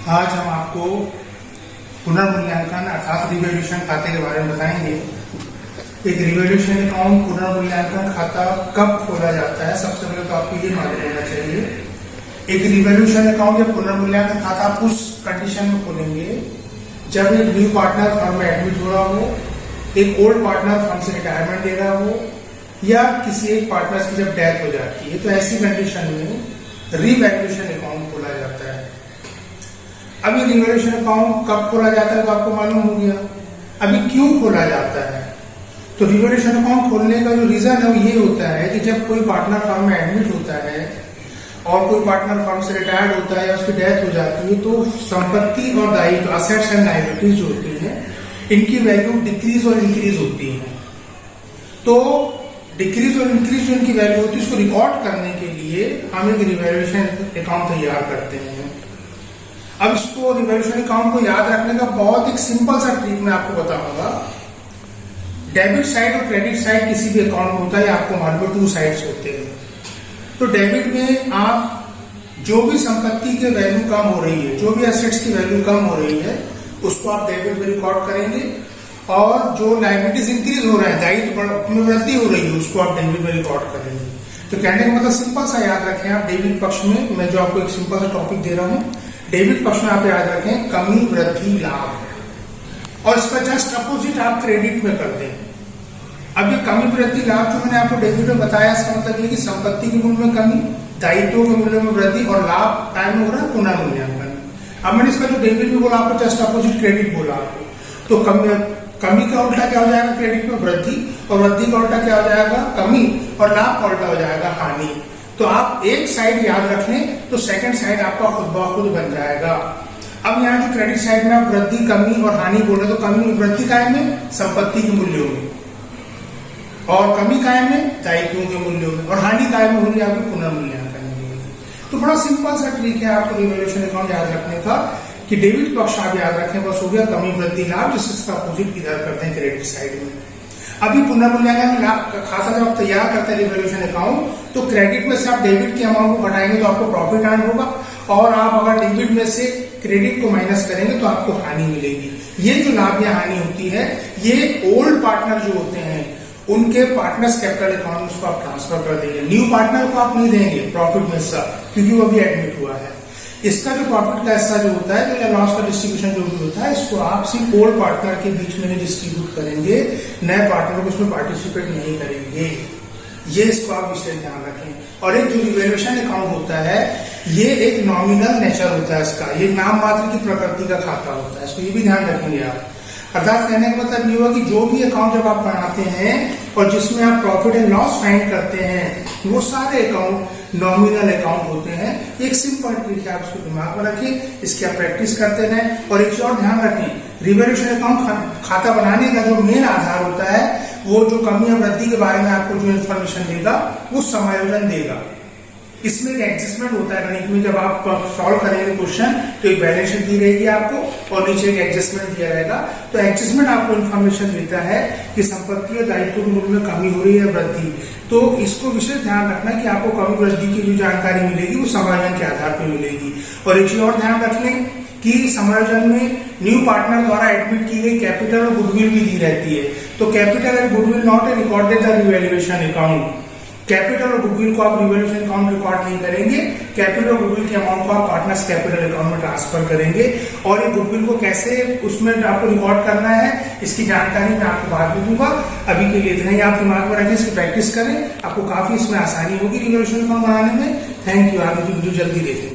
आज हम आपको पुनर्मूल्यांकन अर्थात रिवैल्यूएशन खाते के बारे में बताएंगे। एक रिवैल्यूएशन अकाउंट पुनर्मूल्यांकन खाता कब खोला जाता है, सबसे पहले तो आपको ये मालूम होना चाहिए। एक रिवैल्यूएशन अकाउंट या पुनर्मूल्यांकन खाता आप उस कंडीशन में खोलेंगे जब एक न्यू पार्टनर फर्म में एडमिट हो रहा हो, एक ओल्ड पार्टनर फर्म से रिटायरमेंट ले रहा हो, या किसी एक पार्टनर की जब डेथ हो जाती है, तो ऐसी कंडीशन में रिवैल्यूएशन अकाउंट खोला जाता है। अभी रिवैल्यूएशन अकाउंट कब खोला जाता है तो आपको मालूम हो गया। अभी क्यों खोला जाता है, तो रिवैल्यूएशन अकाउंट खोलने का जो रीजन है वो ये होता है कि जब कोई पार्टनर फर्म में एडमिट होता है और कोई पार्टनर फर्म से रिटायर्ड होता है या उसकी डेथ हो जाती है, तो संपत्ति और दायित्व, असेट्स एंड लायबिलिटीज जो होती है, इनकी वैल्यू डिक्रीज और इंक्रीज होती है। तो डिक्रीज और इंक्रीज जो इनकी वैल्यू होती है उसको रिकॉर्ड करने के लिए हम एक रिवैल्यूएशन अकाउंट तैयार करते हैं। अब इसको रिवैल्यूएशन अकाउंट को याद रखने का बहुत एक सिंपल सा ट्रिक मैं आपको बताऊंगा। डेबिट साइड और क्रेडिट साइड किसी भी अकाउंट में होता है, आपको मालूम है, 2 साइड्स होते हैं। तो डेबिट में आप जो भी संपत्ति की वैल्यू कम हो रही है, जो भी एसेट्स की वैल्यू कम हो रही है, उसको आप डेबिट में रिकॉर्ड करेंगे, और जो लायबिलिटीज इंक्रीज हो रहा है, दायित्व में वृद्धि हो रही है, उसको आप डेबिट में रिकॉर्ड करेंगे। तो कहने का मतलब सिंपल सा याद रखें आप। डेबिट पक्ष में मैं जो आपको एक सिंपल सा टॉपिक दे रहा हूं, डेबिट पक्ष में आप याद रखें कमी, वृद्धि, लाभ, और इसका जस्ट अपोजिट आप क्रेडिट में कर दें। अब ये कमी, वृद्धि, लाभ जो मैंने आपको डेबिट में बताया, इसका मतलब ये कि संपत्ति के मूल्य में कमी, दायित्वों के मूल्य में वृद्धि, और लाभ कायम हो रहा है पुनर्मूल्यांकन। अब मैंने इसका जो डेबिट में बोला आपको जस्ट अपोजिट क्रेडिट बोला आपको, तो कमी का उल्टा क्या हो जाएगा क्रेडिट में, वृद्धि, और वृद्धि का उल्टा क्या हो जाएगा कमी, और लाभ का उल्टा हो जाएगा हानि। तो आप एक साइड याद रख लें तो सेकंड साइड आपका खुद ब खुद बन जाएगा। अब यहाँ जो क्रेडिट साइड में आप वृद्धि, कमी और हानि बोल रहे, तो कमी, वृद्धि कायम में संपत्ति के मूल्यों में, और कमी कायम में दायित्वों के मूल्यों में, और हानि कायम में होगी आपके पुनर्मूल्यांकन में। तो बड़ा सिंपल सा ट्रिक है आपको रिवैल्यूएशन अकाउंट याद रखने का कि डेबिट पक्ष आप याद रखें, बस हो गया कमी, वृद्धि, लाभ, जिसका अपोजिट इधर करते हैं क्रेडिट साइड में। अभी पुनर्मूल्यांकन खाता जब आप तैयार करते हैं रिवैल्यूएशन अकाउंट, तो क्रेडिट में से आप डेबिट के अमाउंट को घटाएंगे तो आपको प्रॉफिट अर्न होगा, और आप अगर डेबिट में से क्रेडिट को माइनस करेंगे तो आपको हानि मिलेगी। ये जो लाभ या हानि होती है, ये ओल्ड पार्टनर जो होते हैं उनके पार्टनर्स कैपिटल अकाउंट में उसको आप ट्रांसफर कर देंगे। न्यू पार्टनर को आप नहीं देंगे प्रॉफिट में हिस्सा, क्योंकि वो अभी एडमिट हुआ है। इसका जो प्रॉफिट का हिस्सा जो होता है, तो लॉस का डिस्ट्रीब्यूशन जो भी होता है, इसको आप सिर्फ ओल्ड पार्टनर के बीच में ही डिस्ट्रीब्यूट करेंगे, नए पार्टनर को इसमें पार्टिसिपेट नहीं करेंगे। ये इसको आप विशेष ध्यान रखें। और एक जो रिवैल्यूएशन अकाउंट होता है, ये एक नॉमिनल नेचर होता है इसका, ये नाम मात्र की प्रकृति का खाता होता है, इसको ये भी ध्यान रखेंगे आप। अर्थात कहने का मतलब ये हुआ कि जो भी अकाउंट जब आप बनाते हैं और जिसमें आप प्रॉफिट एंड लॉस फाइंड करते हैं, वो सारे अकाउंट नॉमिनल अकाउंट होते हैं। एक सिंपल ट्रिक है, आप इसको दिमाग में रखें, इसकी आप प्रैक्टिस करते रहें। और एक और ध्यान रखें, रिवैल्यूएशन अकाउंट खाता बनाने का जो मेन आधार होता है, वो जो कमी या वृद्धि के बारे में आपको जो इन्फॉर्मेशन देगा वो समायोजन देगा। इसमें एक एडजस्टमेंट होता है गणित में, जब आप सॉल्व करेंगे क्वेश्चन तो एक बैलेंस शीट दी रहेगी आपको और नीचे एक एडजस्टमेंट दिया रहेगा। तो एडजस्टमेंट आपको इन्फॉर्मेशन देता है कि संपत्ति और दायित्व के मूल्य में कमी हो रही है, वृद्धि। तो इसको विशेष ध्यान रखना कि आपको कमी वृद्धि की जो जानकारी मिलेगी वो समायोजन के आधार पर मिलेगी। और एक चीज और ध्यान रख लें कि समायोजन में न्यू पार्टनर द्वारा एडमिट की गई कैपिटल और गुडविल भी दी रहती है। तो capital and goodwill not a recorded the revaluation account. Capital और गुडविल को आप रिवैल्यूएशन अकाउंट रिकॉर्ड नहीं करेंगे, कैपिटल और गुडविल के अमाउंट को आप पार्टनर्स कैपिटल अकाउंट में ट्रांसफर करेंगे। और ये गुडविल को कैसे उसमें आपको रिकॉर्ड करना है, इसकी जानकारी मैं आपको बाद में दूंगा। अभी के लिए इतना ही आप दिमाग में रखें, इसकी प्रैक्टिस करें, आपको काफी इसमें आसानी होगी रिवैल्यूएशन अकाउंट बनाने में। थैंक यू, आगे की वीडियो जल्दी देखें।